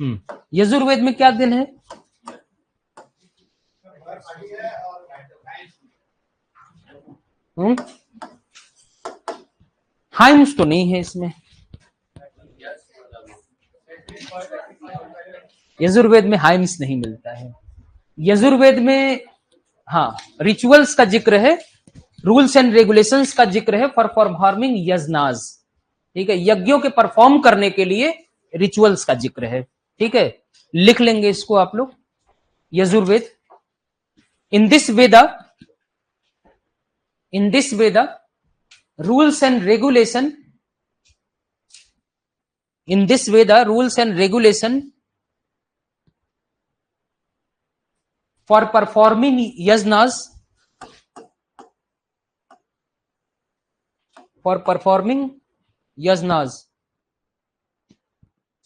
यजुर्वेद में क्या दिन है? हाइम्स तो नहीं है इसमें। यजुर्वेद में हाइम्स नहीं मिलता है। यजुर्वेद में हाँ रिचुअल्स का जिक्र है, रूल्स एंड रेगुलेशंस का जिक्र है फॉर परफॉर्मिंग यजनाज। ठीक है, यज्ञों के परफॉर्म करने के लिए रिचुअल्स का जिक्र है। ठीक है, लिख लेंगे इसको आप लोग। यजुर्वेद, इन this Veda rules and regulation, in this Veda rules and regulation for performing yajnas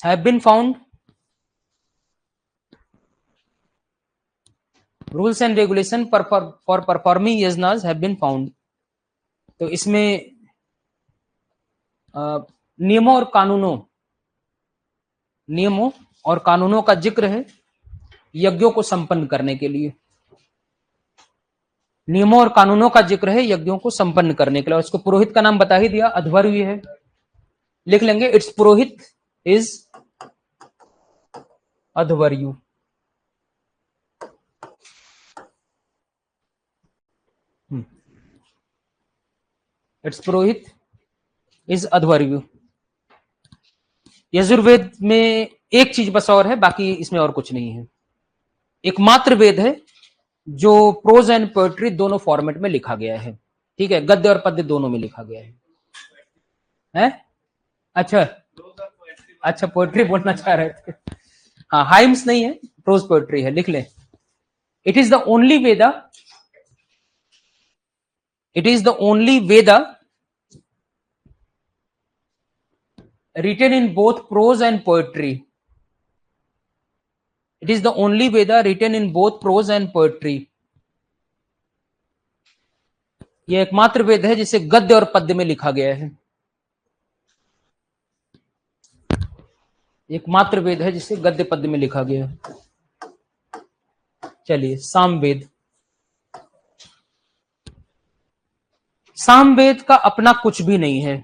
have been found. Rules and regulation for performing yajnas have been found. तो इसमें नियमों और कानूनों का जिक्र है यज्ञों को संपन्न करने के लिए। नियमों और कानूनों का जिक्र है यज्ञों को संपन्न करने के लिए। और इसको पुरोहित का नाम बता ही दिया, अध्वर्यु है, लिख लेंगे। इट्स पुरोहित इज अध्वर्यु। इट्स पुरोहित इज अध्वर्यु। यजुर्वेद में एक चीज बस और है, बाकी इसमें और कुछ नहीं है। एकमात्र वेद है जो प्रोज एंड पोएट्री दोनों फॉर्मेट में लिखा गया है। ठीक है, गद्य और पद्य दोनों में लिखा गया है? अच्छा पोएट्री बोलना चाह रहे थे। हाँ, हाइम्स नहीं है, प्रोज पोएट्री है, लिख लें। It is the only Veda written in both prose and poetry. It is the only Veda written in both prose and poetry. यह एकमात्र वेद है जिसे गद्य और पद्य में लिखा गया है। एकमात्र वेद है जिसे गद्य पद्य में लिखा गया है। चलिए, सामवेद। सामवेद का अपना कुछ भी नहीं है।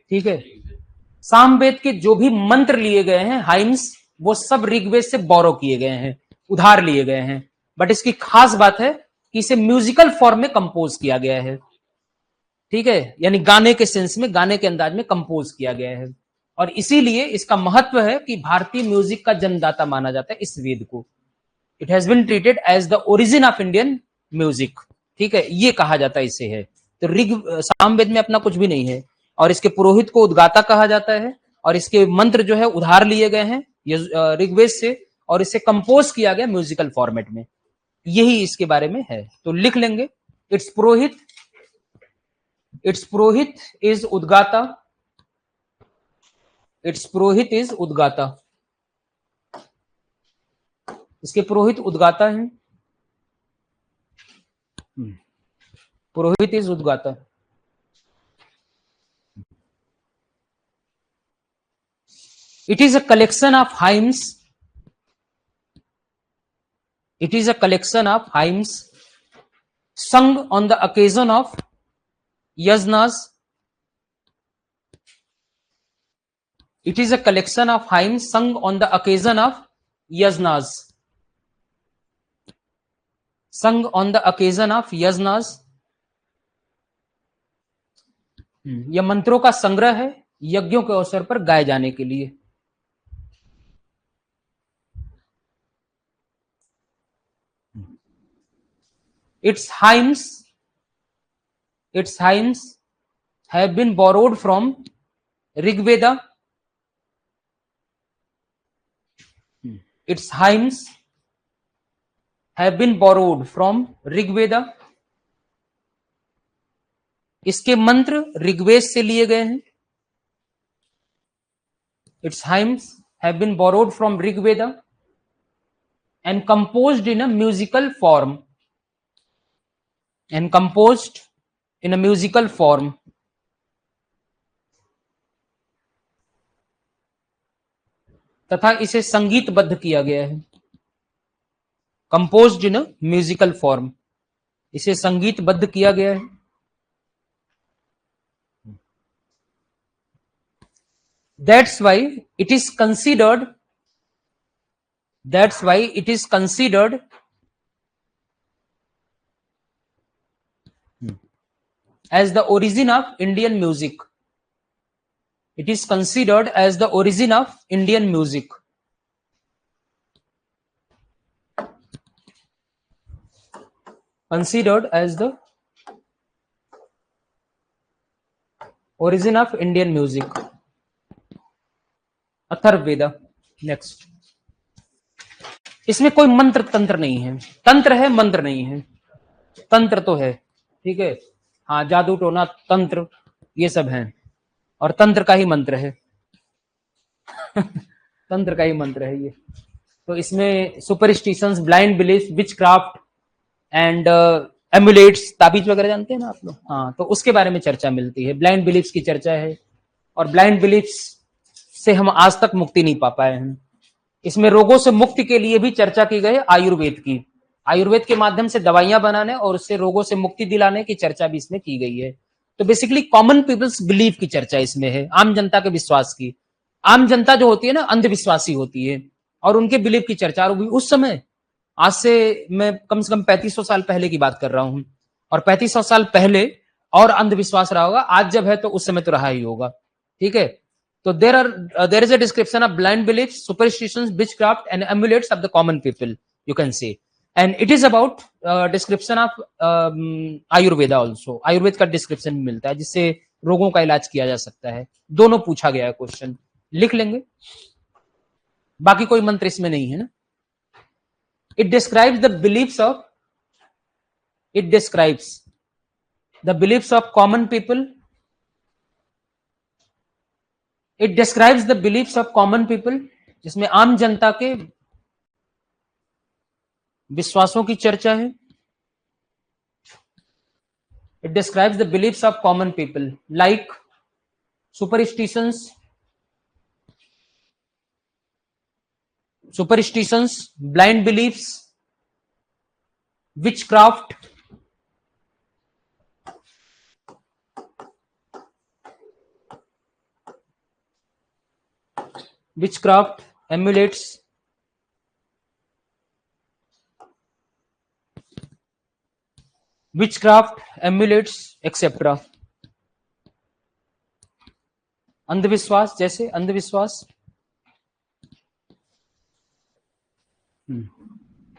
ठीक है, सामवेद के जो भी मंत्र लिए गए हैं हाइम्स, वो सब ऋग्वेद से बोरो किए गए हैं, उधार लिए गए हैं। बट इसकी खास बात है कि इसे म्यूजिकल फॉर्म में कंपोज किया गया है। ठीक है, यानी गाने के सेंस में, गाने के अंदाज में कंपोज किया गया है। और इसीलिए इसका महत्व है कि भारतीय म्यूजिक का जन्मदाता माना जाता है इस वेद को। It has been treated as the origin of Indian music. ठीक है, ये कहा जाता है इसे है। तो सामवेद में अपना कुछ भी नहीं है, और इसके पुरोहित को उद्गाता कहा जाता है, और इसके मंत्र जो है उधार लिए गए हैं ऋग्वेद से, और इसे कंपोज किया गया म्यूजिकल फॉर्मेट में। यही इसके बारे में है। तो लिख लेंगे, इट्स पुरोहित इज उद्गाता। इट्स पुरोहित इज उद्गाता। इसके पुरोहित उद्गाता है। पुरोहित इज उद्गाता। It is a collection of hymns. It is a collection of hymns sung on the occasion of yajnas. It is a collection of hymns sung on the occasion of yajnas. Sung on the occasion of yajnas. यह मंत्रों का संग्रह है यज्ञों के अवसर पर गाए जाने के लिए। Its hymns have been borrowed from Rigveda. Its hymns have been borrowed from Rigveda. इसके मंत्र ऋग्वेद से लिए गए हैं। Its hymns have been borrowed from Rigveda and composed in a musical form. तथा इसे संगीतबद्ध किया गया है, कंपोज्ड इन म्यूजिकल फॉर्म, इसे संगीतबद्ध किया गया है। That's why it is considered, that's why it is considered as the origin of Indian music. It is considered as the origin of Indian music. Considered as the origin of Indian music. Atharvaveda. Next, इसमें कोई मंत्र तंत्र नहीं है, तंत्र है मंत्र नहीं है, तंत्र तो है, ठीक है, हाँ जादू टोना तंत्र ये सब है, और तंत्र का ही मंत्र है तंत्र का ही मंत्र है ये। तो इसमें superstitions, blind belief, witchcraft and amulets, ताबीज वगैरह जानते हैं ना आप लोग, हाँ, तो उसके बारे में चर्चा मिलती है, ब्लाइंड बिलीफ्स की चर्चा है, और ब्लाइंड बिलीफ्स से हम आज तक मुक्ति नहीं पा पाए हैं। इसमें रोगों से मुक्ति के लिए भी चर्चा की गई आयुर्वेद की, आयुर्वेद के माध्यम से दवाइयां बनाने और उससे रोगों से मुक्ति दिलाने की चर्चा भी इसमें की गई है। तो बेसिकली कॉमन पीपल्स बिलीफ की चर्चा इसमें है, आम जनता के विश्वास की। आम जनता जो होती है ना, अंधविश्वासी होती है, और उनके बिलीफ की चर्चा। और उस समय, आज से मैं कम से कम 3500 साल पहले की बात कर रहा हूं, और 3500 साल पहले और अंधविश्वास रहा होगा, आज जब है तो उस समय तो रहा ही होगा, ठीक है। तो there is a description of blind beliefs, superstitions, witchcraft and amulets of the common people, you can say, and it is about description of Ayurveda also. Ayurveda का डिस्क्रिप्शन भी मिलता है जिससे रोगों का इलाज किया जा सकता है। दोनों पूछा गया है क्वेश्चन, लिख लेंगे, बाकी कोई मंत्र इसमें नहीं है ना। It describes the beliefs of, it describes the beliefs of common people. It describes the beliefs of common people, जिसमें आम जनता के विश्वासों की चर्चा है। It describes the beliefs of common people like superstitions, blind beliefs, witchcraft, amulets, etc. अंधविश्वास, जैसे अंधविश्वास,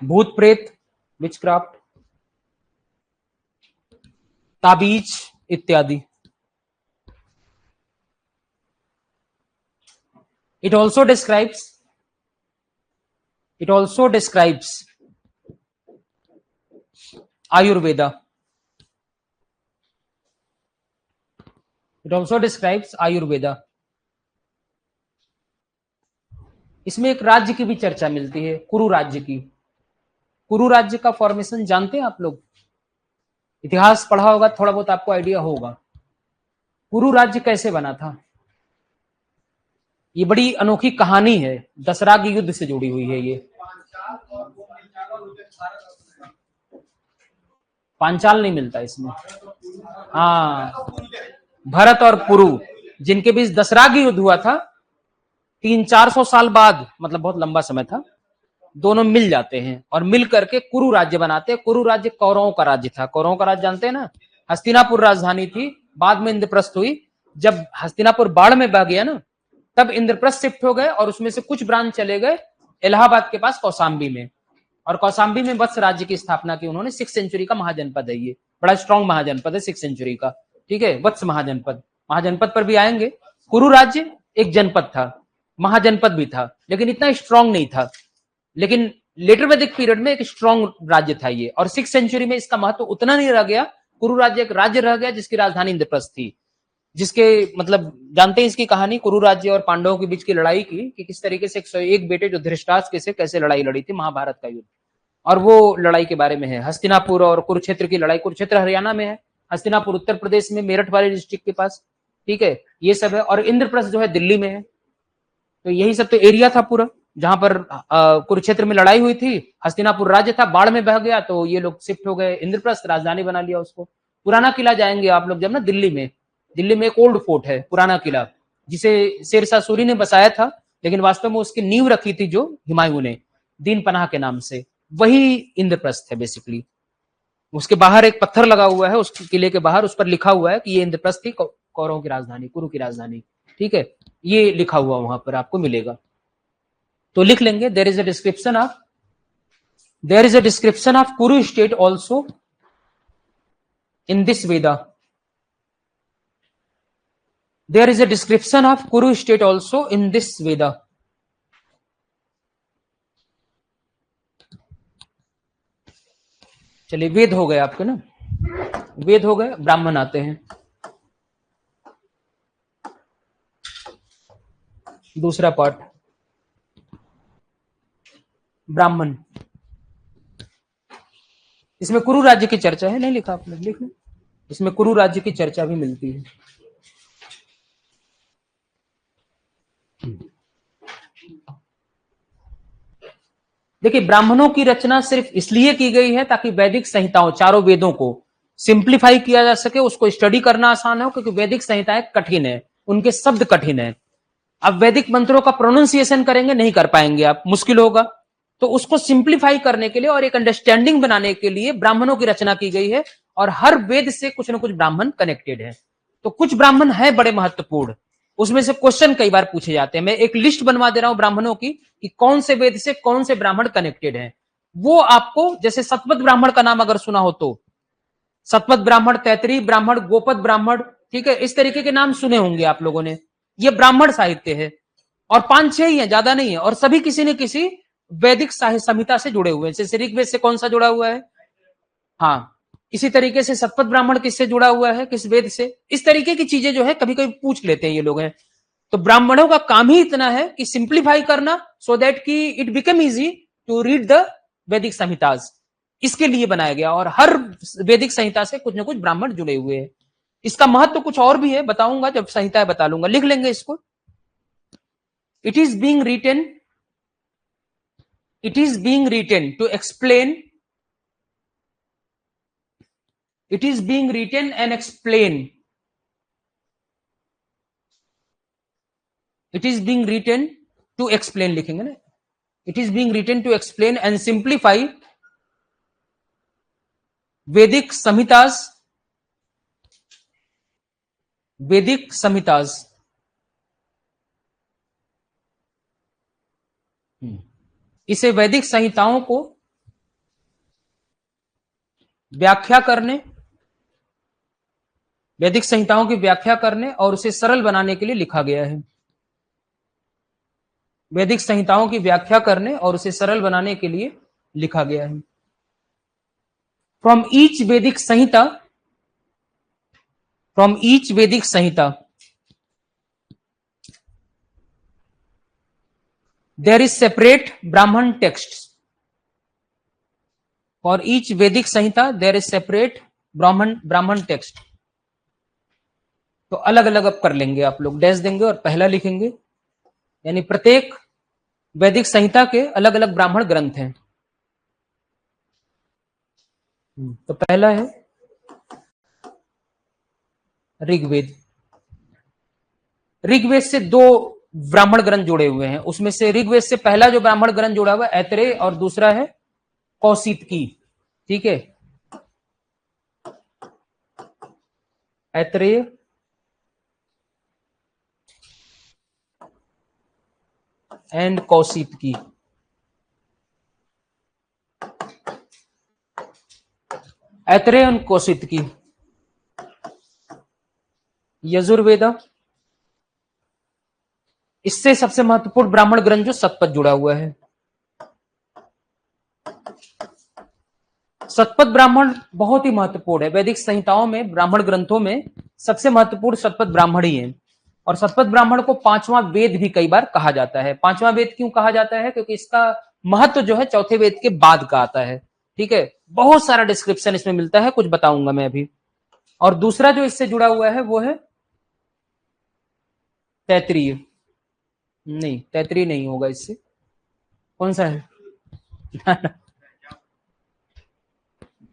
भूत प्रेत, विचक्राफ्ट, ताबीज इत्यादि। It also describes Ayurveda. It also describes Ayurveda. इसमें एक राज्य की भी चर्चा मिलती है, कुरु राज्य की। कुरु राज्य का फॉर्मेशन जानते हैं आप लोग? इतिहास पढ़ा होगा, थोड़ा बहुत आपको आइडिया होगा। कुरु राज्य कैसे बना था? ये बड़ी अनोखी कहानी है, दशराग युद्ध से जुड़ी हुई है। ये पांचाल नहीं मिलता इसमें, हाँ, भरत और पुरु, जिनके बीच दशराग युद्ध हुआ था 300-400 साल बाद, मतलब बहुत लंबा समय था। दोनों मिल जाते हैं और मिल करके कुरु राज्य बनाते हैं। कुरु राज्य कौरवों का राज्य था। कौरवों का राज्य जानते हैं ना? हस्तिनापुर राजधानी थी, बाद में इंद्रप्रस्थ हुई। जब हस्तिनापुर बाढ़ में बह गया ना, तब इंद्रप्रस्थ शिफ्ट हो गए और उसमें से कुछ ब्रांच चले गए इलाहाबाद के पास कौशाम्बी में, और कौशाम्बी में वत्स राज्य की स्थापना की उन्होंने। 6th सेंचुरी का महाजनपद है ये, बड़ा स्ट्रॉन्ग महाजनपद है 6th सेंचुरी का, ठीक है। वत्स महाजनपद, महाजनपद पर भी आएंगे। कुरु राज्य एक जनपद था, महाजनपद भी था, लेकिन इतना स्ट्रॉन्ग नहीं था। लेकिन लेटर वैदिक पीरियड में एक स्ट्रॉन्ग राज्य था ये, और 6th सेंचुरी में इसका महत्व उतना नहीं रह गया। कुरु राज्य एक राज्य रह गया जिसकी राजधानी इंद्रप्रस्थ थी, जिसके मतलब जानते हैं इसकी कहानी, कुरु राज्य और पांडवों के बीच की लड़ाई की, कि किस तरीके से 101 बेटे जो धृतराष्ट्र से कैसे लड़ाई लड़ी थी, महाभारत का युद्ध। और वो लड़ाई के बारे में है। हस्तिनापुर और कुरुक्षेत्र की लड़ाई, कुरुक्षेत्र हरियाणा में है, हस्तिनापुर उत्तर प्रदेश में, मेरठ वाले डिस्ट्रिक्ट के पास, ठीक है, ये सब है। और इंद्रप्रस्थ जो है दिल्ली में है, तो यही सब तो एरिया था पूरा, जहां पर कुरुक्षेत्र में लड़ाई हुई थी। हस्तिनापुर राज्य था, बाढ़ में बह गया, तो ये लोग शिफ्ट हो गए इंद्रप्रस्थ, राजधानी बना लिया उसको। पुराना किला जाएंगे आप लोग जब ना दिल्ली में एक ओल्ड फोर्ट है, पुराना किला, जिसे शेरशाह सूरी ने बसाया था, लेकिन वास्तव में उसकी नींव रखी थी जो हुमायूं ने, दीन पनाह के नाम से, वही इंद्रप्रस्थ है बेसिकली। उसके बाहर एक पत्थर लगा हुआ है, उस किले के बाहर, उस पर लिखा हुआ है कि ये इंद्रप्रस्थ थी कौरवों की राजधानी, कुरु की राजधानी, ठीक है, ये लिखा हुआ वहां पर आपको मिलेगा, तो लिख लेंगे। There is a description of Kuru state also in this Veda. There is a description of Kuru state also in this Veda. चलिए, वेद हो गए आपके ना, वेद हो गए, ब्राह्मण आते हैं। दूसरा पार्ट, ब्राह्मण। इसमें कुरु राज्य की चर्चा है, नहीं लिखा आपने, लिख लो। इसमें कुरु राज्य की चर्चा भी मिलती है। देखिए, ब्राह्मणों की रचना सिर्फ इसलिए की गई है ताकि वैदिक संहिताओं, चारों वेदों को सिंप्लीफाई किया जा सके, उसको स्टडी करना आसान हो, क्योंकि वैदिक संहिताएं कठिन है, उनके शब्द कठिन है। अब वैदिक मंत्रों का प्रोनाउंसिएशन करेंगे, नहीं कर पाएंगे आप, मुश्किल होगा, तो उसको सिंप्लीफाई करने के लिए और एक अंडरस्टैंडिंग बनाने के लिए ब्राह्मणों की रचना की गई है, और हर वेद से कुछ ना कुछ ब्राह्मण कनेक्टेड है। तो कुछ ब्राह्मण है बड़े महत्वपूर्ण, उसमें से क्वेश्चन कई बार पूछे जाते हैं। मैं एक लिस्ट बनवा दे रहा हूं ब्राह्मणों की, कि कौन से वेद से कौन से ब्राह्मण कनेक्टेड हैं। वो आपको, जैसे सतपथ ब्राह्मण का नाम अगर सुना हो तो, सतपथ ब्राह्मण, तैतरी ब्राह्मण, गोपद ब्राह्मण, ठीक है, इस तरीके के नाम सुने होंगे आप लोगों ने। ये ब्राह्मण साहित्य है, और 5-6 ही है, ज्यादा नहीं है, और सभी किसी न किसी वैदिक साहित्य संहिता से जुड़े हुए हैं। जैसे ऋग्वेद से कौन सा जुड़ा हुआ है, हाँ, इसी तरीके से सतपथ ब्राह्मण किससे जुड़ा हुआ है, किस वेद से। इस तरीके की चीजें जो है कभी कभी पूछ लेते हैं ये लोग हैं। तो ब्राह्मणों का काम ही इतना है कि सिंप्लीफाई करना, सो दैट कि it become easy to read the Vedic Samhitas. इसके लिए बनाया गया, और हर वैदिक संहिता से कुछ ना कुछ ब्राह्मण जुड़े हुए हैं। इसका महत्व कुछ और भी है, बताऊंगा जब संहिता बता लूंगा, लिख लेंगे इसको। It is being written to explain, it is being written and explained, it is being written to explain, लिखेंगे ना, it is being written to explain and simplify वैदिक संहिताज। इसे वैदिक संहिताओं को व्याख्या करने, वैदिक संहिताओं की व्याख्या करने और उसे सरल बनाने के लिए लिखा गया है। वैदिक संहिताओं की व्याख्या करने और उसे सरल बनाने के लिए लिखा गया है। फ्रॉम ईच वैदिक संहिता देयर इज सेपरेट ब्राह्मण टेक्स्ट। फॉर ईच वैदिक संहिता देयर इज सेपरेट ब्राह्मण टेक्स्ट। तो अलग अलग अब कर लेंगे आप लोग, डैश देंगे और पहला लिखेंगे, यानी प्रत्येक वैदिक संहिता के अलग अलग ब्राह्मण ग्रंथ हैं। तो पहला है ऋग्वेद। ऋग्वेद से 2 ब्राह्मण ग्रंथ जुड़े हुए हैं, उसमें से ऋग्वेद से पहला जो ब्राह्मण ग्रंथ जुड़ा हुआ है ऐतरेय, और दूसरा है कौशितकी, ठीक है, ऐतरेय एंड कौशितकी। ऐतरेय एंड कौशितकी। यजुर्वेदा, इससे सबसे महत्वपूर्ण ब्राह्मण ग्रंथ जो सतपथ जुड़ा हुआ है। सतपथ ब्राह्मण बहुत ही महत्वपूर्ण है वैदिक संहिताओं में, ब्राह्मण ग्रंथों में सबसे महत्वपूर्ण सतपथ ब्राह्मण ही है। और सतपथ ब्राह्मण को 5वां वेद भी कई बार कहा जाता है। 5वां वेद क्यों कहा जाता है, क्योंकि इसका महत्व जो है चौथे वेद के बाद का आता है, ठीक है। बहुत सारा डिस्क्रिप्शन इसमें मिलता है, कुछ बताऊंगा मैं अभी। और दूसरा जो इससे जुड़ा हुआ है वो है तैतरीय। नहीं, तैतरी नहीं होगा इससे। कौन सा है?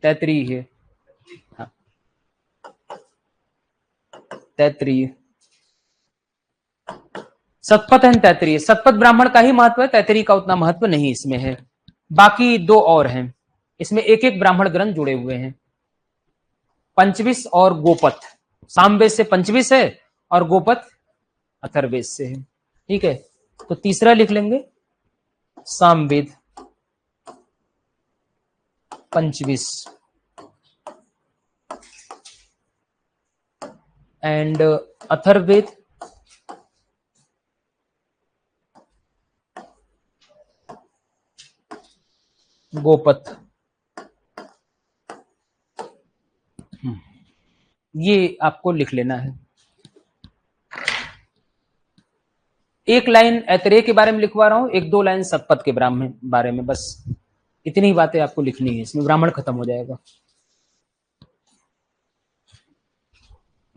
तैतरी है। हाँ, तैतरी। सतपथ एंड तैतरी, सतपथ ब्राह्मण का ही महत्व है, तैतरी का उतना महत्व नहीं इसमें है। बाकी दो और हैं, इसमें एक एक ब्राह्मण ग्रंथ जुड़े हुए हैं, पंचविश और गोपथ। सामवेद से पंचविश है और गोपथ अथर्ववेद से है। ठीक है, तो तीसरा लिख लेंगे सामवेद, पंचविश एंड अथर्ववेद गोपथ। ये आपको लिख लेना है। एक लाइन ऐतरेय के बारे में लिखवा रहा हूं, एक दो लाइन सतपथ के ब्राह्मण बारे में, बस इतनी ही बातें आपको लिखनी है, इसमें ब्राह्मण खत्म हो जाएगा।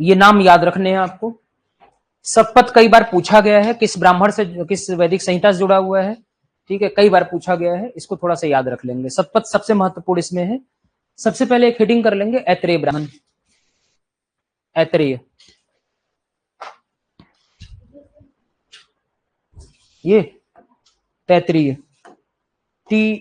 ये नाम याद रखने हैं आपको। सतपथ कई बार पूछा गया है, किस ब्राह्मण से, किस वैदिक संहिता से जुड़ा हुआ है। ठीक है, कई बार पूछा गया है, इसको थोड़ा सा याद रख लेंगे। सतपथ सबसे महत्वपूर्ण इसमें है। सबसे पहले एक हेडिंग कर लेंगे ऐतरेय ब्राह्मण, ऐतरेय। ये तैतरीय, TAITRIYA।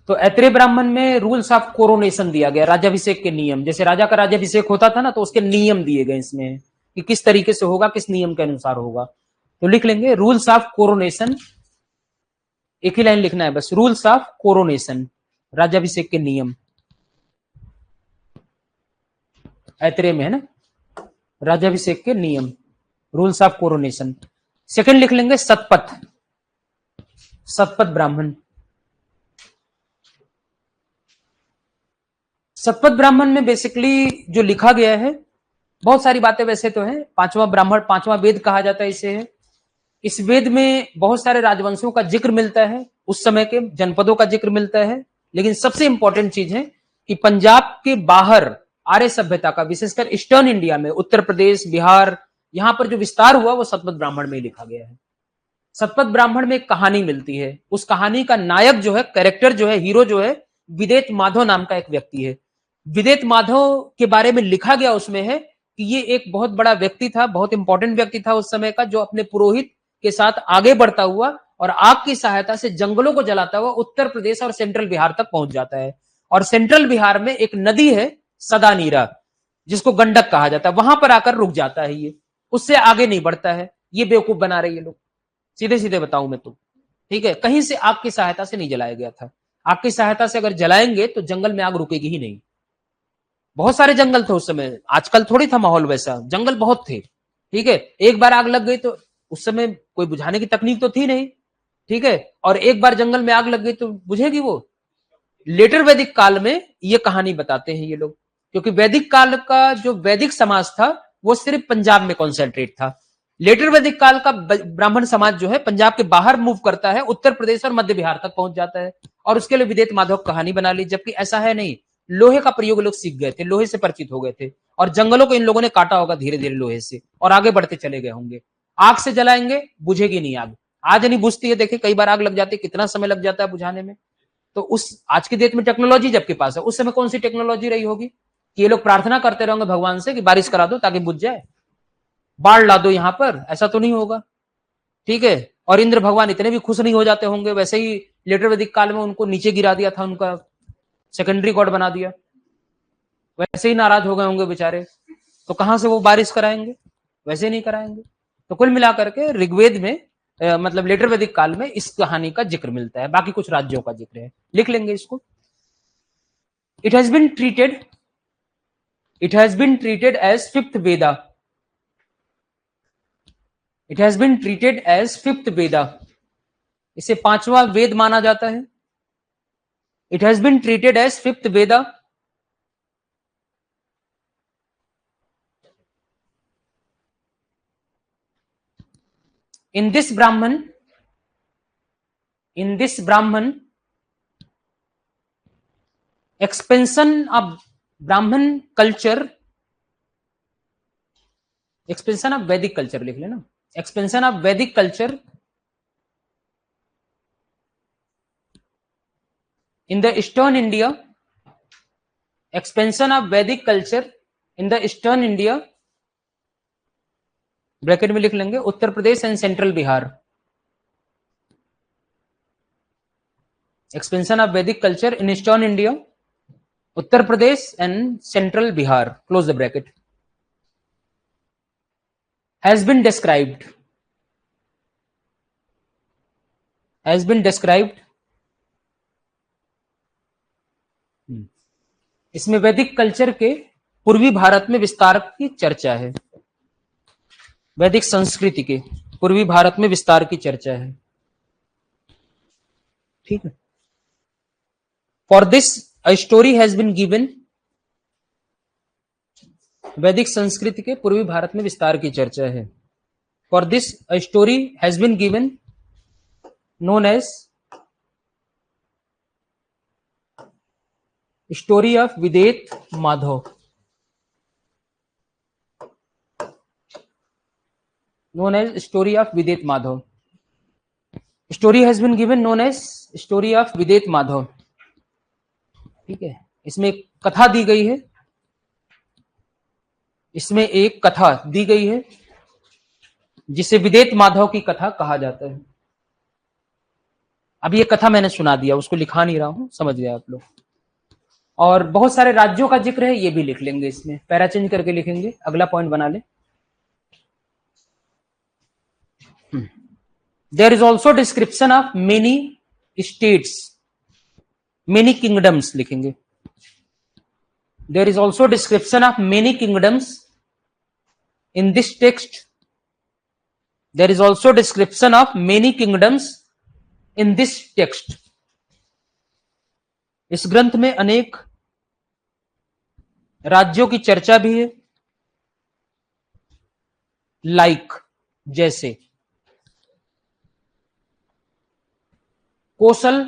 तो ऐतरेय ब्राह्मण में रूल्स ऑफ कोरोनेशन दिया गया, राज्याभिषेक के नियम। जैसे राजा का राज्याभिषेक होता था ना, तो उसके नियम दिए गए इसमें कि किस तरीके से होगा, किस नियम के अनुसार होगा। तो लिख लेंगे रूल्स ऑफ कोरोनेशन, एक ही लाइन लिखना है बस, रूल्स ऑफ कोरोनेशन, राज्याभिषेक के नियम। ऐतरेय में है ना, राज्याभिषेक के नियम, रूल्स ऑफ कोरोनेशन। सेकंड लिख लेंगे सतपथ, सतपथ ब्राह्मण। सतपथ ब्राह्मण में बेसिकली जो लिखा गया है, बहुत सारी बातें वैसे तो है। पांचवा ब्राह्मण, पांचवा वेद कहा जाता है इसे है। इस वेद में बहुत सारे राजवंशों का जिक्र मिलता है, उस समय के जनपदों का जिक्र मिलता है, लेकिन सबसे इंपॉर्टेंट चीज है कि पंजाब के बाहर आर्य सभ्यता का, विशेषकर ईस्टर्न इंडिया में, उत्तर प्रदेश, बिहार, यहां पर जो विस्तार हुआ वो सतपथ ब्राह्मण में ही लिखा गया है। सतपथ ब्राह्मण में एक कहानी मिलती है, उस कहानी का नायक जो है, कैरेक्टर जो है, हीरो जो है, विदेत माधव नाम का एक व्यक्ति है। विदेत माधव के बारे में लिखा गया उसमें है कि ये एक बहुत बड़ा व्यक्ति था, बहुत इंपॉर्टेंट व्यक्ति था उस समय का, जो अपने पुरोहित के साथ आगे बढ़ता हुआ और आग की सहायता से जंगलों को जलाता हुआ उत्तर प्रदेश और सेंट्रल बिहार तक पहुंच जाता है। और सेंट्रल बिहार में एक नदी है सदानीरा, जिसको गंडक कहा जाता है, वहां पर आकर रुक जाता है ये, उससे आगे नहीं बढ़ता है। ये बेवकूफ बना रहे ये लोग, सीधे सीधे बताऊं मैं तो। ठीक है, कहीं से आग की सहायता से नहीं जलाया गया था। आग की सहायता से अगर जलाएंगे तो जंगल में आग रुकेगी ही नहीं। बहुत सारे जंगल थे उस समय, आजकल थोड़ी था माहौल वैसा, जंगल बहुत थे। ठीक है, एक बार आग लग गई तो उस समय कोई बुझाने की तकनीक तो थी नहीं। ठीक है, और एक बार जंगल में आग लग गई तो बुझेगी वो। लेटर वैदिक काल में ये कहानी बताते हैं ये लोग, क्योंकि वैदिक काल का जो वैदिक समाज था वो सिर्फ पंजाब में कॉन्सेंट्रेट था। लेटर वैदिक काल का ब्राह्मण समाज जो है पंजाब के बाहर मूव करता है, उत्तर प्रदेश और मध्य बिहार तक पहुंच जाता है, और उसके लिए विदेत माधव कहानी बना ली। जबकि ऐसा है नहीं, लोहे का प्रयोग लोग सीख गए थे, लोहे से परिचित हो गए थे, और जंगलों को इन लोगों ने काटा होगा धीरे धीरे लोहे से, और आगे बढ़ते चले गए होंगे। आग से जलाएंगे, बुझेगी नहीं आग, आज नहीं बुझती है। देखिए कई बार आग लग जाती है, कितना समय लग जाता है बुझाने में। तो उस आज की डेट में टेक्नोलॉजी जबकि पास है, उस समय कौन सी टेक्नोलॉजी रही होगी कि ये लोग प्रार्थना करते रहेंगे भगवान से कि बारिश करा दो ताकि बुझ जाए, बाढ़ ला दो यहां पर, ऐसा तो नहीं होगा। ठीक है, और इंद्र भगवान इतने भी खुश नहीं हो जाते होंगे, वैसे ही लेटर वैदिक काल में उनको नीचे गिरा दिया था, उनका सेकेंडरी गॉड बना दिया, वैसे ही नाराज हो गए होंगे बेचारे। तो कहां से वो बारिश कराएंगे, वैसे नहीं कराएंगे। तो कुल मिलाकर के ऋग्वेद में मतलब लेटर वैदिक काल में इस कहानी का जिक्र मिलता है, बाकी कुछ राज्यों का जिक्र है, लिख लेंगे इसको। It has been treated, it has been treated as fifth Veda, it has been treated as fifth Veda, इसे पांचवा वेद माना जाता है। It has been treated as fifth Veda. in this brahman in this brahman expansion of Brahman culture, expansion of Vedic culture लिख लेना, expansion of Vedic culture in the eastern India, expansion of Vedic culture in the eastern India, bracket में लिख लेंगे Uttar Pradesh and central Bihar, expansion of Vedic culture in eastern India, Uttar Pradesh and central Bihar, close the bracket, has been described इसमें वैदिक culture के पूर्वी भारत में विस्तार की चर्चा है, वैदिक संस्कृति के पूर्वी भारत में विस्तार की चर्चा है, ठीक है। For this a story has been given, वैदिक संस्कृति के पूर्वी भारत में विस्तार की चर्चा है। For this a story has been given known as story of Videgha Madhava, known as story of Videt Madhav, story has been given known as story of Videt Madhav, ठीक है। इसमें एक कथा दी गई है, इसमें एक कथा दी गई है जिसे विदेत माधव की कथा कहा जाता है। अब ये कथा मैंने सुना दिया, उसको लिखा नहीं रहा हूं, समझ गए आप लोग। और बहुत सारे राज्यों का जिक्र है, ये भी लिख लेंगे, इसमें पैरा चेंज करके लिखेंगे, अगला पॉइंट बना ले। There is also description of many states, many kingdoms लिखेंगे। There is also description of many kingdoms in this text. There is also description of many kingdoms in this text. इस ग्रंथ में अनेक राज्यों की चर्चा भी है, लाइक जैसे कोसल,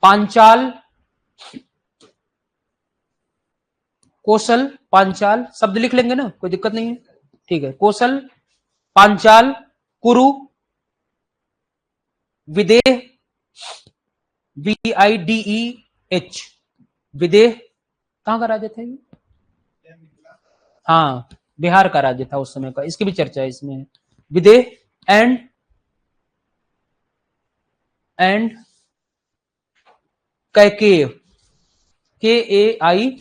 पांचाल, शब्द लिख लेंगे ना, कोई दिक्कत नहीं है, ठीक है। कोसल, पांचाल, कुरु, विदेह, VIDEH, विदेह कहां का राज्य था ये? हाँ, बिहार का राज्य था उस समय का, इसकी भी चर्चा है इसमें। Videha and Kaikeya, KAIKEYA,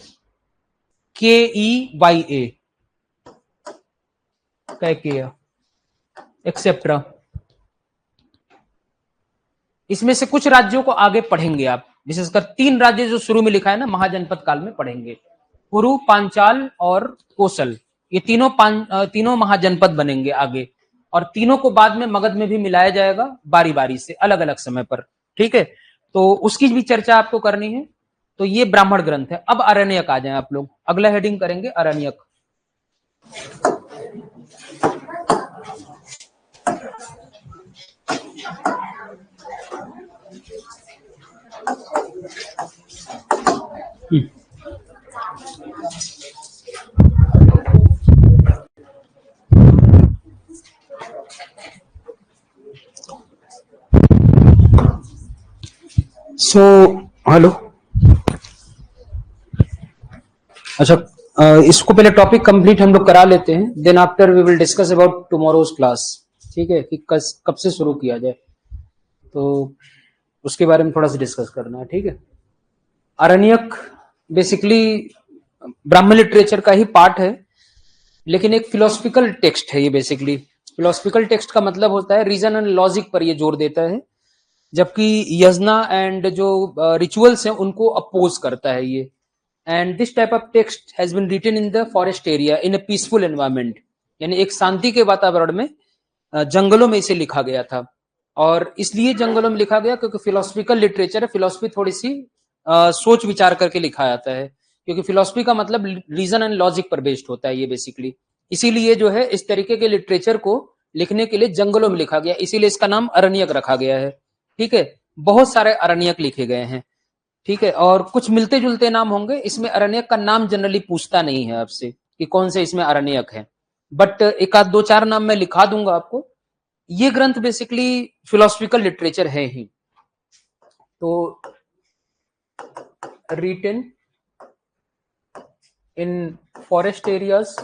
Kaikeya etcetera. इसमें से कुछ राज्यों को आगे पढ़ेंगे आप, विशेषकर 3 राज्य जो शुरू में लिखा है ना, महाजनपद काल में पढ़ेंगे, कुरु, पांचाल और कोसल, ये तीनों महाजनपद बनेंगे आगे, और तीनों को बाद में मगध में भी मिलाया जाएगा बारी बारी से, अलग अलग समय पर, ठीक है। तो उसकी भी चर्चा आपको करनी है। तो ये ब्राह्मण ग्रंथ है। अब अरण्यक आ जाएं आप लोग, अगला हेडिंग करेंगे अरण्यक। हेलो, अच्छा, इसको पहले टॉपिक कंप्लीट हम लोग करा लेते हैं, then after we will discuss about tomorrow's class, ठीक है, कि कब से शुरू किया जाए, तो उसके बारे में थोड़ा सा डिस्कस करना है, ठीक है। अरण्यक बेसिकली ब्राह्मण लिटरेचर का ही पार्ट है, लेकिन एक फिलोसफिकल टेक्स्ट है ये। बेसिकली फिलोसफिकल टेक्स्ट का मतलब होता है रीजन एंड लॉजिक पर ये जोर देता है, जबकि यजना एंड जो रिचुअल्स हैं उनको अपोज करता है ये। And this type of text has been written in the forest area in a peaceful environment, यानी एक शांति के वातावरण में, जंगलों में इसे लिखा गया था। और इसलिए जंगलों में लिखा गया क्योंकि फिलोसफिकल लिटरेचर है, फिलोसफी थोड़ी सी सोच विचार करके लिखा जाता है, क्योंकि फिलोसफी का मतलब रीजन एंड लॉजिक पर बेस्ड होता है ये बेसिकली। इसीलिए जो है इस तरीके के लिटरेचर को लिखने के लिए जंगलों में लिखा गया, इसीलिए इसका नाम अरण्यक रखा गया है, ठीक है। बहुत सारे अरण्यक लिखे गए हैं, ठीक है, और कुछ मिलते जुलते नाम होंगे। इसमें अरण्यक का नाम जनरली पूछता नहीं है आपसे कि कौन से इसमें अरण्यक है, बट एक आध दो चार नाम मैं लिखा दूंगा आपको। ये ग्रंथ बेसिकली फिलोसफिकल लिटरेचर है ही। तो रिटेन इन फॉरेस्ट एरियाज,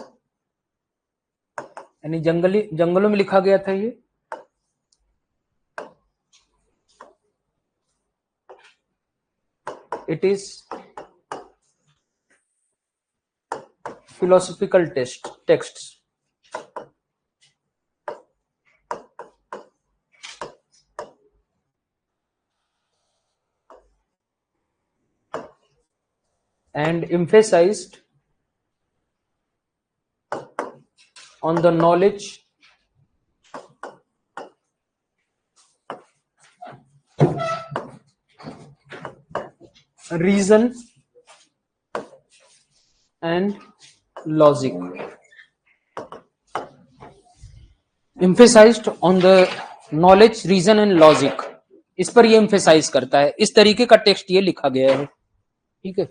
यानी जंगलों में लिखा गया था ये। It is philosophical texts. And emphasized on the knowledge, reason and logic. Emphasized on the knowledge, reason and logic. इस पर ये emphasize करता है। इस तरीके का टेक्स्ट ये लिखा गया है। ठीक है,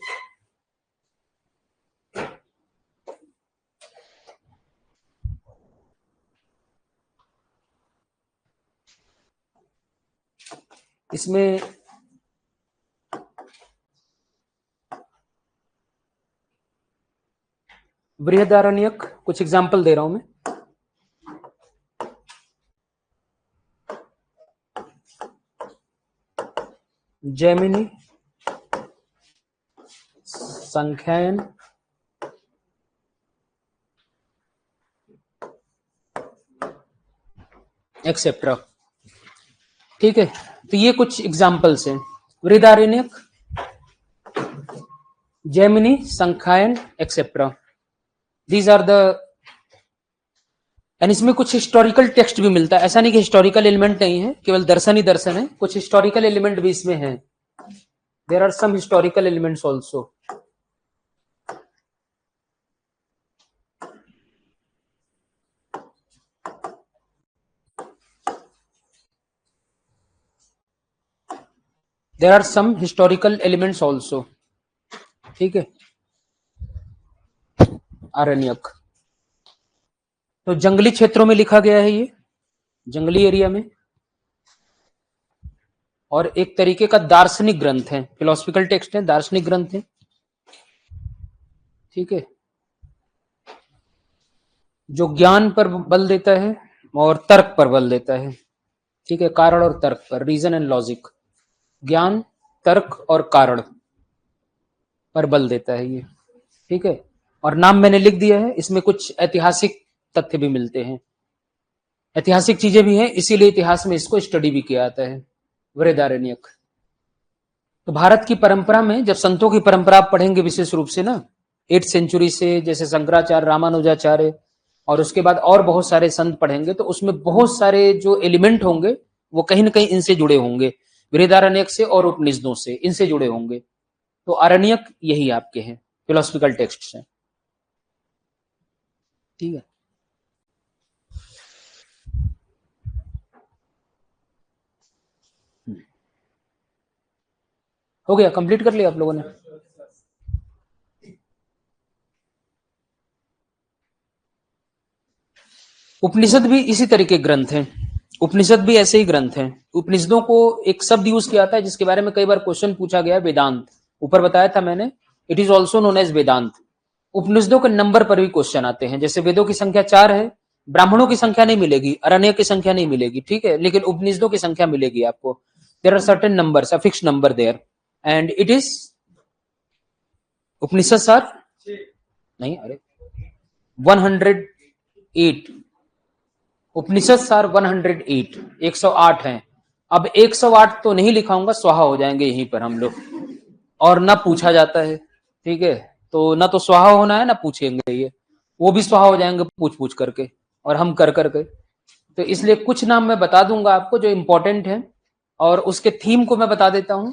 इसमें बृहदारण्यक, कुछ एग्जाम्पल दे रहा हूं मैं। जैमिनी, संख्यायन, एक्सेट्रा। ठीक है, तो ये कुछ एग्जाम्पल्स हैं। Brihadaranyaka, Jaimini, Sankhayana, etcetera. These are the, and इसमें कुछ हिस्टोरिकल टेक्स्ट भी मिलता है। ऐसा नहीं कि हिस्टोरिकल एलिमेंट नहीं है, केवल दर्शन ही दर्शन है, कुछ हिस्टोरिकल एलिमेंट भी इसमें है। There are some historical elements also. There are some historical elements also. ठीक है, आरण्यक तो जंगली क्षेत्रों में लिखा गया है, ये जंगली एरिया में, और एक तरीके का दार्शनिक ग्रंथ है। फिलोसफिकल टेक्स्ट है, दार्शनिक ग्रंथ है। ठीक है, जो ज्ञान पर बल देता है और तर्क पर बल देता है। ठीक है, कारण और तर्क पर, रीजन एंड लॉजिक। ज्ञान, तर्क और कारण पर बल देता है ये। ठीक है, और नाम मैंने लिख दिया है। इसमें कुछ ऐतिहासिक तथ्य भी मिलते हैं, ऐतिहासिक चीजें भी हैं, इसीलिए इतिहास में इसको स्टडी भी किया जाता है। बृहदारण्यक। तो भारत की परंपरा में जब संतों की परंपरा आप पढ़ेंगे विशेष रूप से ना, 8th सेंचुरी से, जैसे शंकराचार्य, रामानुजाचार्य, और उसके बाद और बहुत सारे संत पढ़ेंगे, तो उसमें बहुत सारे जो एलिमेंट होंगे वो कहीं ना कहीं इनसे जुड़े होंगे, बृहदारण्यक से और उपनिषदों से, इनसे जुड़े होंगे। तो आरण्यक यही आपके हैं, फिलोसफिकल टेक्स्ट हैं। ठीक है, हो गया, कंप्लीट कर लिया आप लोगों ने? उपनिषद भी इसी तरीके ग्रंथ हैं, उपनिषद भी ऐसे ही ग्रंथ हैं। उपनिषदों को एक शब्द यूज किया था जिसके बारे में कई बार क्वेश्चन पूछा गया, वेदांत। ऊपर बताया था मैंने, it is also known as Vedanta. उपनिषदों के नंबर पर भी क्वेश्चन आते हैं। जैसे वेदों की संख्या 4 है, ब्राह्मणों की संख्या नहीं मिलेगी, अरण्य की संख्या नहीं मिलेगी। ठीक है, लेकिन उपनिषदों की संख्या मिलेगी आपको। There are certain numbers, a fixed number there, and it is Upanishad सार नहीं, अरे 108 उपनिषद सार 108, 108 हैं। अब 108 तो नहीं लिखाऊंगा, स्वाहा हो जाएंगे यहीं पर हम लोग, और ना पूछा जाता है। ठीक है, तो ना तो स्वाहा होना है ना पूछेंगे, ये वो भी स्वाहा हो जाएंगे पूछ पूछ करके, और हम कर करके। तो इसलिए कुछ नाम मैं बता दूंगा आपको जो इंपॉर्टेंट है, और उसके थीम को मैं बता देता हूं,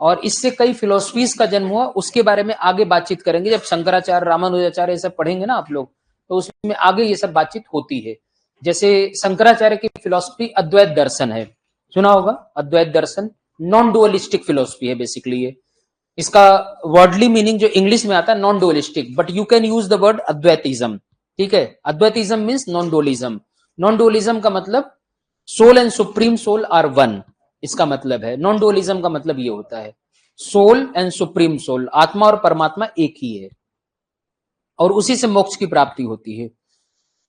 और इससे कई फिलोसफीज का जन्म हुआ, उसके बारे में आगे बातचीत करेंगे। जब शंकराचार्य, रामानुजाचार्य ये सब पढ़ेंगे ना आप लोग, तो उसमें आगे ये सब बातचीत होती है। जैसे शंकराचार्य की फिलोसफी अद्वैत दर्शन है, सुना होगा, अद्वैत दर्शन नॉन डुअलिस्टिक फिलोसफी है बेसिकली ये। इसका वर्डली मीनिंग जो इंग्लिश में आता है non dualistic, but you can use the word Advaitism. ठीक है, Advaitism means non dualism. Non dualism का मतलब soul and supreme soul are one, इसका मतलब है। नॉन डुअलिज्म का मतलब ये होता है सोल एंड सुप्रीम सोल, आत्मा और परमात्मा एक ही है और उसी से मोक्ष की प्राप्ति होती है।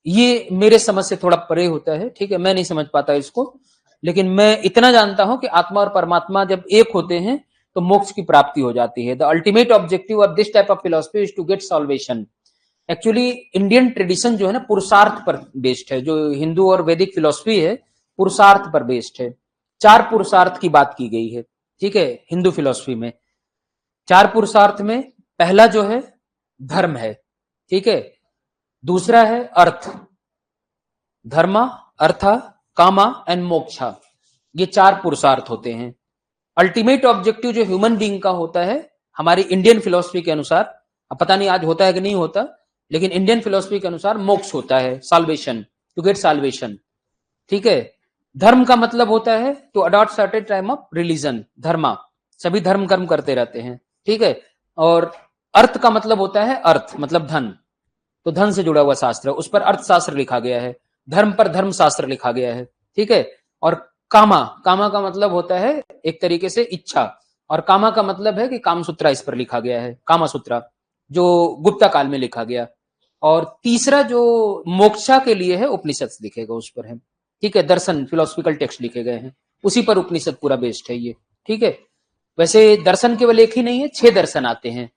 ये मेरे समझ से थोड़ा परे होता है, ठीक है, मैं नहीं समझ पाता इसको, लेकिन मैं इतना जानता हूं कि आत्मा और परमात्मा जब एक होते हैं तो मोक्ष की प्राप्ति हो जाती है। The ultimate objective of this type of philosophy is to get salvation. Actually Indian tradition जो है ना पुरुषार्थ पर बेस्ड है, जो हिंदू और वैदिक फिलोसफी है पुरुषार्थ पर बेस्ड है। 4 पुरुषार्थ की बात की गई है, ठीक है, हिंदू फिलोसफी में 4 पुरुषार्थ में पहला जो है धर्म है, ठीक है, दूसरा है अर्थ, धर्मा, अर्था, कामा एंड मोक्षा, ये 4 पुरुषार्थ होते हैं। अल्टीमेट ऑब्जेक्टिव जो ह्यूमन बीइंग का होता है हमारी इंडियन फिलोसफी के अनुसार, अब पता नहीं आज होता है कि नहीं होता, लेकिन इंडियन फिलोसफी के अनुसार मोक्ष होता है, साल्वेशन, टू गेट साल्वेशन, ठीक है। धर्म का मतलब होता है to adopt certain time of religion, dharma, सभी धर्म कर्म करते रहते हैं, ठीक है। और अर्थ का मतलब होता है अर्थ मतलब धन, तो धन से जुड़ा हुआ शास्त्र है, उस पर अर्थशास्त्र लिखा गया है। धर्म पर धर्मशास्त्र लिखा गया है, ठीक है। और कामा, कामा का मतलब होता है एक तरीके से इच्छा, और कामा का मतलब है कि कामसूत्रा इस पर लिखा गया है, कामा सूत्रा जो गुप्ता काल में लिखा गया। और तीसरा जो मोक्षा के लिए है उपनिषद लिखेगा उस पर है, ठीक है, दर्शन फिलोसफिकल टेक्स्ट लिखे गए हैं, उसी पर उपनिषद पूरा बेस्ड है ये, ठीक है। वैसे दर्शन केवल एक ही नहीं है, 6 दर्शन आते हैं,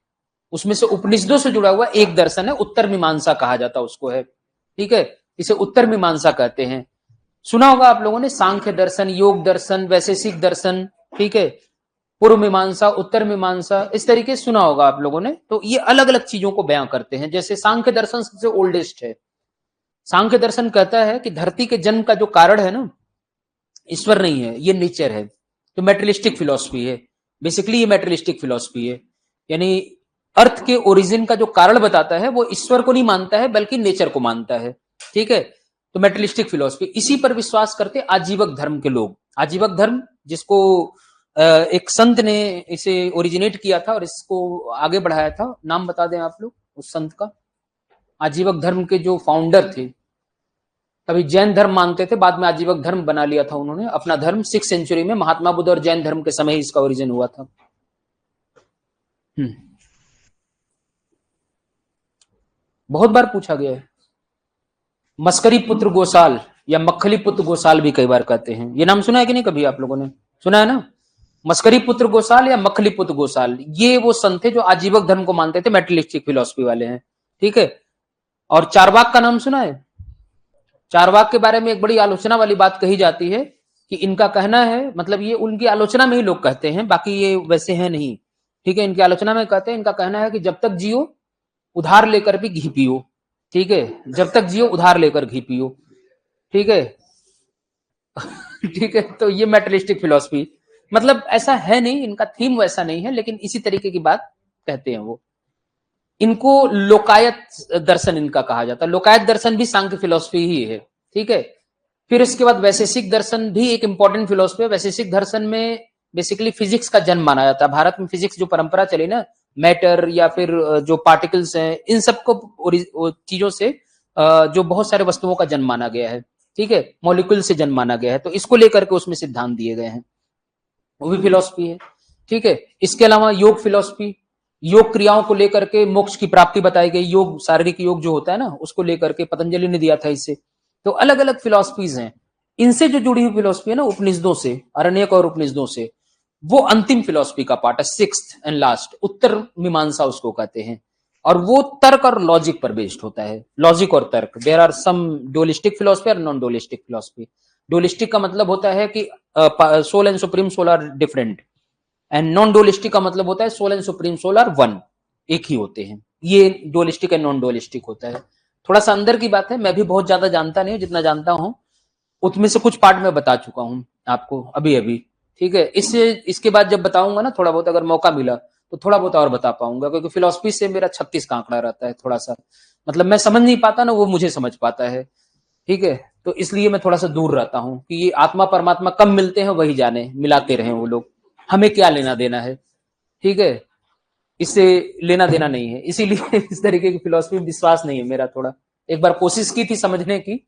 उसमें से उपनिषदों से जुड़ा हुआ एक दर्शन है, उत्तर मीमांसा कहा जाता उसको है, ठीक है, इसे उत्तर मीमांसा कहते हैं। सुना होगा आप लोगों ने सांख्य दर्शन, योग दर्शन, वैशेषिक दर्शन, ठीक है, पूर्व मीमांसा, उत्तर मीमांसा, इस तरीके से सुना होगा आप लोगों ने। तो ये अलग अलग चीजों को बयां करते हैं। जैसे सांख्य दर्शन सबसे ओल्डेस्ट है। सांख्य दर्शन कहता है कि धरती के जन्म का जो कारण है ना, ईश्वर नहीं है, ये नेचर है। तो मेटेरियलिस्टिक फिलोसफी है, बेसिकली ये मेटेरियलिस्टिक फिलोसफी है, यानी अर्थ के ओरिजिन का जो कारण बताता है वो ईश्वर को नहीं मानता है बल्कि नेचर को मानता है, ठीक है। तो मेटेरियलिस्टिक फिलोसफी, इसी पर विश्वास करते आजीवक धर्म के लोग। आजीवक धर्म जिसको एक संत ने इसे ओरिजिनेट किया था और इसको आगे बढ़ाया था, नाम बता दें आप लोग उस संत का। आजीवक धर्म के जो फाउंडर थे, कभी जैन धर्म मानते थे, बाद में आजीवक धर्म बना लिया था उन्होंने अपना धर्म। 6th सेंचुरी में महात्मा बुद्ध और जैन धर्म के समय ही इसका ओरिजिन हुआ था। बहुत बार पूछा गया है। मस्करी पुत्र गोसाल या मक्खली पुत्र गोसाल भी कई बार कहते हैं, ये नाम सुना है कि नहीं कभी आप लोगों ने? सुना है ना, मस्करी पुत्र गोसाल या मक्खली पुत्र गोसाल, ये वो संत थे जो आजीवक धर्म को मानते थे, मेटेरियलिस्टिक फिलोसफी वाले हैं, ठीक है। और चारवाक का नाम सुना है? चारवाक के बारे में एक बड़ी आलोचना वाली बात कही जाती है कि इनका कहना है, मतलब ये उनकी आलोचना में ही लोग कहते हैं, बाकी ये वैसे है नहीं, ठीक है। इनकी आलोचना में कहते हैं, इनका कहना है कि जब तक जियो उधार लेकर भी घी पियो, ठीक है, जब तक जियो उधार लेकर घी पियो, ठीक है। ठीक है, तो ये मेटेरियलिस्टिक फिलोसफी, मतलब ऐसा है नहीं, इनका थीम वैसा नहीं है, लेकिन इसी तरीके की बात कहते हैं वो। इनको लोकायत दर्शन इनका कहा जाता है। लोकायत दर्शन भी सांख्य फिलोसफी ही है, ठीक है। फिर इसके बाद वैशेषिक दर्शन भी एक इंपॉर्टेंट फिलोसफी है। वैशेषिक दर्शन में बेसिकली फिजिक्स का जन्म माना जाता है। भारत में फिजिक्स जो परंपरा चली ना, मैटर या फिर जो पार्टिकल्स हैं, इन सबको चीजों से जो बहुत सारे वस्तुओं का जन्म माना गया है, ठीक है, मॉलिक्यूल से जन्म माना गया है, तो इसको लेकर के उसमें सिद्धांत दिए गए हैं, वो भी फिलोसफी है, ठीक है। इसके अलावा योग फिलोसफी, योग क्रियाओं को लेकर के मोक्ष की प्राप्ति बताई गई, योग शारीरिक योग जो होता है ना, उसको लेकर के पतंजलि ने दिया था इससे। तो अलग अलग फिलोसफीज हैं। इनसे जो जुड़ी हुई फिलोसफी है ना, उपनिषदों से, अरण्यक और उपनिषदों से, वो अंतिम फिलोसफी का पार्ट है, 6th एंड लास्ट, उत्तर मीमांसा उसको कहते हैं। और वो तर्क और लॉजिक पर बेस्ड होता है, लॉजिक और तर्क। There are some dualistic philosophy और नॉन डुअलिस्टिक फिलोसफी। डुअलिस्टिक का मतलब होता है कि soul and supreme soul are different, and non dualistic का मतलब होता है soul and supreme soul are one, एक ही होते हैं। ये डुअलिस्टिक एंड नॉन डुअलिस्टिक होता है। थोड़ा सा अंदर की बात है, मैं भी बहुत ज्यादा जानता नहीं हूं, जितना जानता हूं उसमें से कुछ पार्ट में बता चुका हूं आपको अभी अभी, ठीक है। इसके बाद जब बताऊंगा ना थोड़ा बहुत, अगर मौका मिला तो थोड़ा बहुत और बता पाऊंगा, क्योंकि फिलोसफी से मेरा 36 का आंकड़ा रहता है, थोड़ा सा मतलब मैं समझ नहीं पाता ना, वो मुझे समझ पाता है, ठीक है। तो इसलिए मैं थोड़ा सा दूर रहता हूं कि ये आत्मा परमात्मा कब मिलते हैं वही जाने, मिलाते रहे वो लोग, हमें क्या लेना देना है, ठीक है। इससे लेना देना नहीं है, इसीलिए इस तरीके की फिलॉसफी विश्वास नहीं है मेरा। थोड़ा एक बार कोशिश की थी समझने की,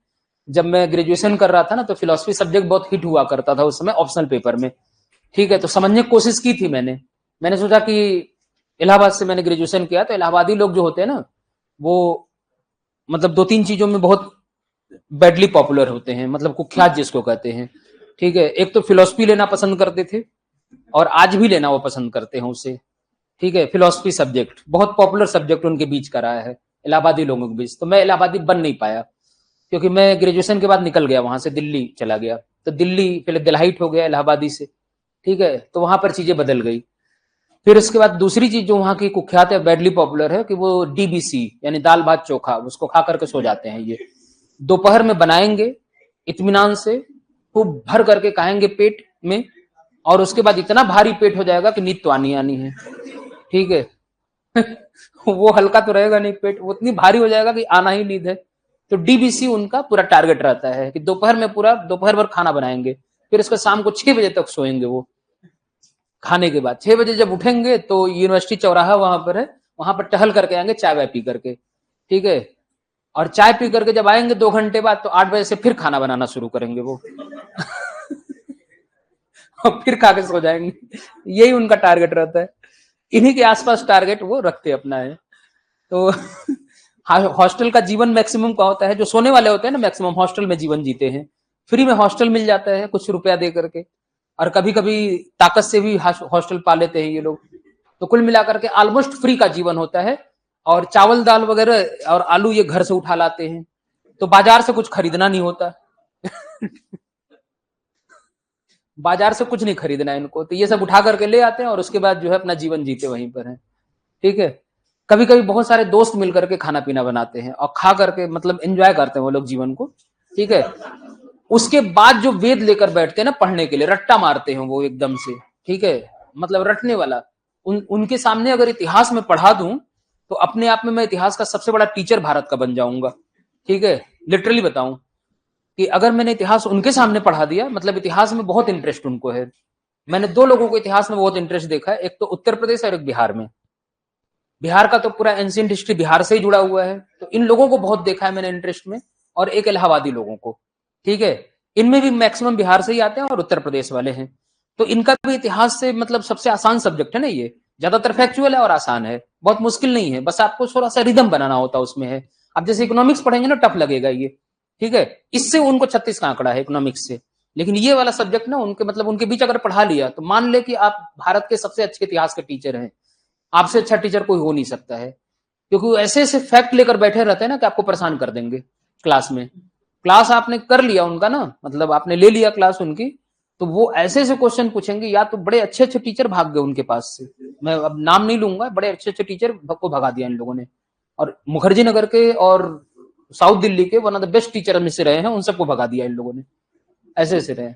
जब मैं ग्रेजुएशन कर रहा था ना, तो फिलॉसफी सब्जेक्ट बहुत हिट हुआ करता था उस समय ऑप्शनल पेपर में, ठीक है। तो समझने की कोशिश की थी मैंने सोचा कि इलाहाबाद से मैंने ग्रेजुएशन किया, तो इलाहाबादी लोग जो होते हैं ना, वो मतलब 2-3 चीजों में बहुत बैडली पॉपुलर होते हैं, मतलब कुख्यात जिसको कहते हैं, ठीक है। एक तो फिलॉसफी लेना पसंद करते थे, और आज भी लेना वो पसंद करते हैं उसे, ठीक है। फिलॉसफी सब्जेक्ट बहुत पॉपुलर सब्जेक्ट उनके बीच का रहा है, इलाहाबादी लोगों के बीच। तो मैं इलाहाबादी बन नहीं पाया, क्योंकि मैं ग्रेजुएशन के बाद निकल गया वहां से, दिल्ली चला गया। तो दिल्ली पहले दिल्हाइट हो गया इलाहाबादी से, ठीक है। तो वहां पर चीजें बदल गई। फिर उसके बाद दूसरी चीज जो वहां की कुख्यात है, बैडली पॉपुलर है, कि वो डीबीसी यानी दाल भात चोखा, उसको खा करके सो जाते हैं ये। दोपहर में बनाएंगे इत्मीनान से, खूब भर करके खाएंगे पेट में, और उसके बाद इतना भारी पेट हो जाएगा कि नींद तो आनी आनी है, ठीक है। वो हल्का तो रहेगा नहीं पेट, वो इतनी भारी हो जाएगा कि आना ही नींद है। तो डीबीसी उनका पूरा टारगेट रहता है कि दोपहर में पूरा दोपहर भर खाना बनाएंगे, फिर उसके शाम को 6 बजे तक सोएंगे वो। खाने के बाद 6 बजे जब उठेंगे तो यूनिवर्सिटी चौराहा वहां पर है, वहां पर टहल करके आएंगे चाय वाय पी करके, ठीक है। और चाय पी करके जब आएंगे 2 घंटे बाद, तो 8 बजे से फिर खाना बनाना शुरू करेंगे वो। और फिर खा के सो जाएंगे। यही उनका टारगेट रहता है, इन्हीं के आसपास टारगेट वो रखते अपना है। तो हॉस्टल का जीवन मैक्सिमम का होता है, जो सोने वाले होते हैं ना मैक्सिमम हॉस्टल में जीवन जीते हैं, फ्री में हॉस्टल मिल जाता है कुछ रुपया दे करके, और कभी कभी ताकत से भी हॉस्टल पा लेते हैं ये लोग। तो कुल मिलाकर के ऑलमोस्ट फ्री का जीवन होता है, और चावल दाल वगैरह और आलू ये घर से उठा लाते हैं, तो बाजार से कुछ खरीदना नहीं होता। बाजार से कुछ नहीं खरीदना है इनको, तो ये सब उठा करके ले आते हैं, और उसके बाद जो है अपना जीवन जीते वहीं पर है, ठीक है। कभी कभी बहुत सारे दोस्त मिलकर के खाना पीना बनाते हैं और खा करके मतलब एंजॉय करते हैं वो लोग जीवन को, ठीक है। उसके बाद जो वेद लेकर बैठते हैं ना पढ़ने के लिए, रट्टा मारते हैं वो एकदम से, ठीक है। मतलब रटने वाला, उनके सामने अगर इतिहास में पढ़ा दूं, तो अपने आप में मैं इतिहास का सबसे बड़ा टीचर भारत का बन जाऊंगा, ठीक है। लिटरली बताऊं कि अगर मैंने इतिहास उनके सामने पढ़ा दिया, मतलब इतिहास में बहुत इंटरेस्ट उनको है। मैंने 2 लोगों को इतिहास में बहुत इंटरेस्ट देखा है, एक तो उत्तर प्रदेश और एक बिहार में। बिहार का तो पूरा एंशिएंट हिस्ट्री बिहार से ही जुड़ा हुआ है, तो इन लोगों को बहुत देखा है मैंने इंटरेस्ट में, और एक इलाहाबादी लोगों को, ठीक है। इनमें भी मैक्सिमम बिहार से ही आते हैं और उत्तर प्रदेश वाले हैं। तो इनका भी इतिहास से मतलब सबसे आसान सब्जेक्ट है ना ये, ज्यादातर फैक्चुअल है और आसान है, बहुत मुश्किल नहीं है, बस आपको थोड़ा सा रिदम बनाना होता है उसमें है। अब जैसे इकोनॉमिक्स पढ़ेंगे ना, टफ लगेगा ये, ठीक है। इससे उनको 36 का आंकड़ा है इकोनॉमिक्स से, लेकिन ये वाला सब्जेक्ट ना उनके मतलब उनके बीच अगर पढ़ा लिया, तो मान ले कि आप भारत के सबसे अच्छे इतिहास के टीचर हैं, आपसे अच्छा टीचर कोई हो नहीं सकता है, क्योंकि वो ऐसे ऐसे फैक्ट लेकर बैठे रहते हैं ना कि आपको परेशान कर देंगे क्लास में। क्लास आपने कर लिया उनका ना, मतलब आपने ले लिया क्लास उनकी, तो वो ऐसे ऐसे क्वेश्चन पूछेंगे, या तो बड़े अच्छे अच्छे टीचर भाग गए उनके पास से, मैं अब नाम नहीं लूंगा, बड़े अच्छे अच्छे टीचर को भगा दिया इन लोगों ने। और मुखर्जी नगर के और साउथ दिल्ली के one of the best teacher में से रहे हैं, उन सबको भगा दिया इन लोगों ने, ऐसे ऐसे रहे।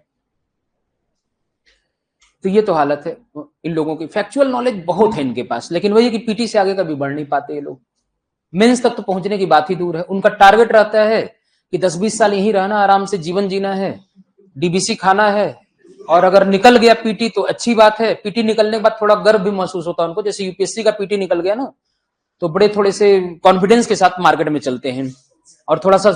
तो ये तो हालत है इन लोगों की, फैक्चुअल नॉलेज बहुत है इनके पास, लेकिन वही कि पीटी से आगे कभी बढ़ नहीं पाते ये लोग, मेंस तक तो पहुंचने की बात ही दूर है। उनका टारगेट रहता है कि 10-20 साल यहीं रहना, आराम से जीवन जीना है, डीबीसी खाना है, और अगर निकल गया पीटी तो अच्छी बात है। पीटी निकलने के बाद थोड़ा गर्व भी महसूस होता है उनको, जैसे यूपीएससी का पीटी निकल गया ना, तो बड़े थोड़े से कॉन्फिडेंस के साथ मार्केट में चलते हैं, और थोड़ा सा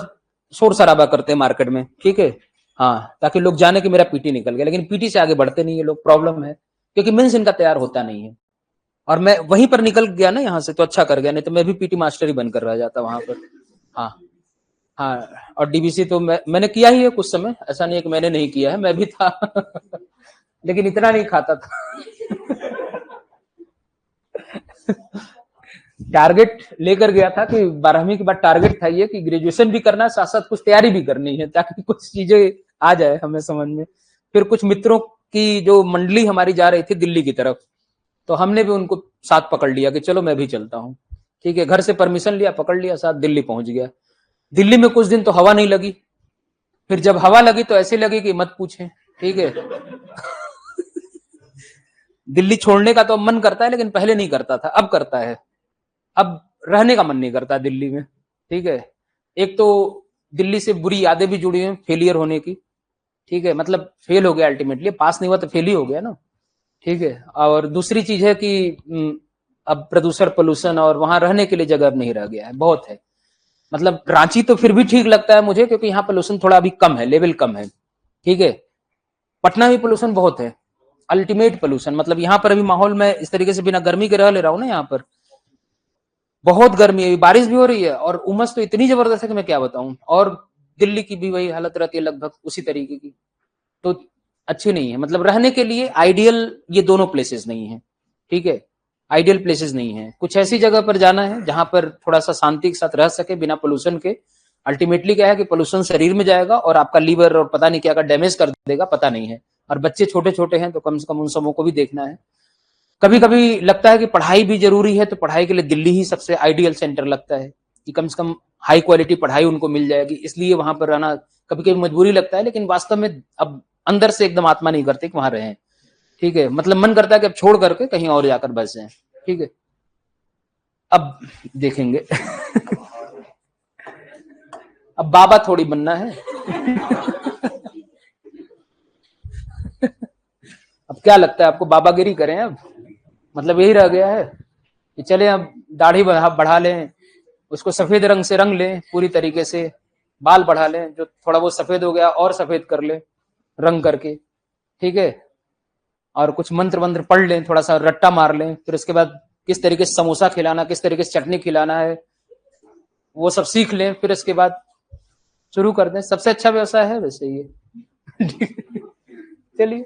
शोर शराबा करते हैं मार्केट में, ठीक है। हाँ, ताकि लोग जाने कि मेरा पीटी निकल गया, लेकिन पीटी से आगे बढ़ते नहीं है लोग, प्रॉब्लम है, क्योंकि मेंस इनका तैयार होता नहीं है। और मैं वहीं पर निकल गया ना यहाँ से, तो अच्छा कर गया, नहीं तो मैं भी पीटी मास्टर ही बनकर रह जाता वहां पर। हाँ हाँ, और डीबीसी तो मैंने किया ही है कुछ समय, ऐसा नहीं है कि मैंने नहीं किया है, मैं भी था। लेकिन इतना नहीं खाता था। टारगेट लेकर गया था कि 12वीं के बाद टारगेट था ये कि ग्रेजुएशन भी करना है, साथ साथ कुछ तैयारी भी करनी है, ताकि कुछ चीजें आ जाए हमें समझ में। फिर कुछ मित्रों की जो मंडली हमारी जा रही थी दिल्ली की तरफ, तो हमने भी उनको साथ पकड़ लिया कि चलो मैं भी चलता हूँ, ठीक है। घर से परमिशन लिया, पकड़ लिया, साथ दिल्ली पहुंच गया। दिल्ली में कुछ दिन तो हवा नहीं लगी, फिर जब हवा लगी तो ऐसी लगी कि मत पूछें, ठीक है। दिल्ली छोड़ने का तो मन करता है, लेकिन पहले नहीं करता था, अब करता है। अब रहने का मन नहीं करता दिल्ली में, ठीक है। एक तो दिल्ली से बुरी यादें भी जुड़ी हैं फेलियर होने की, ठीक है, मतलब फेल हो गया अल्टीमेटली, पास नहीं हुआ तो फेल ही हो गया ना, ठीक है। और दूसरी चीज है कि अब प्रदूषण पोल्यूशन, और वहां रहने के लिए जगह अब नहीं रह गया है, बहुत है। मतलब रांची तो फिर भी ठीक लगता है मुझे, क्योंकि यहाँ पोल्यूशन थोड़ा अभी कम है, लेवल कम है, ठीक है। पटना में पोल्यूशन बहुत है, अल्टीमेट पोल्यूशन। मतलब यहाँ पर अभी माहौल में इस तरीके से बिना गर्मी के रह ले रहा हूँ ना, यहाँ पर बहुत गर्मी है, बारिश भी हो रही है और उमस तो इतनी जबरदस्त है कि मैं क्या बताऊं। और दिल्ली की भी वही हालत रहती है लगभग उसी तरीके की, तो अच्छी नहीं है। मतलब रहने के लिए आइडियल ये दोनों प्लेसेस नहीं है, ठीक है, आइडियल प्लेसेस नहीं है। कुछ ऐसी जगह पर जाना है जहां पर थोड़ा सा शांति के साथ रह सके बिना पोल्यूशन के। अल्टीमेटली क्या है कि पोल्यूशन शरीर में जाएगा और आपका लीवर और पता नहीं क्या का डैमेज कर देगा, पता नहीं है। और बच्चे छोटे छोटे हैं तो कम से कम उन सबों को भी देखना है। कभी कभी लगता है कि पढ़ाई भी जरूरी है, तो पढ़ाई के लिए दिल्ली ही सबसे आइडियल सेंटर लगता है कि कम से कम हाई क्वालिटी पढ़ाई उनको मिल जाएगी, इसलिए वहां पर रहना कभी कभी मजबूरी लगता है। लेकिन वास्तव में अब अंदर से एकदम आत्मा नहीं करती कि वहां रहें, ठीक है। मतलब मन करता है कि अब छोड़ करके कहीं और जाकर बस जाएं, ठीक है। अब देखेंगे अब बाबा थोड़ी बनना है अब क्या लगता है आपको, बाबागिरी करें अब? मतलब यही रह गया है कि चले अब दाढ़ी बढ़ा लें, उसको सफेद रंग से रंग लें पूरी तरीके से, बाल बढ़ा लें, जो थोड़ा बहुत सफेद हो गया और सफेद कर लें रंग करके, ठीक है। और कुछ मंत्र वंत्र पढ़ लें, थोड़ा सा रट्टा मार लें, फिर उसके बाद किस तरीके से समोसा खिलाना, किस तरीके से चटनी खिलाना है, वो सब सीख लें, फिर उसके बाद शुरू कर दें। सबसे अच्छा व्यवसाय है वैसे ये चलिए।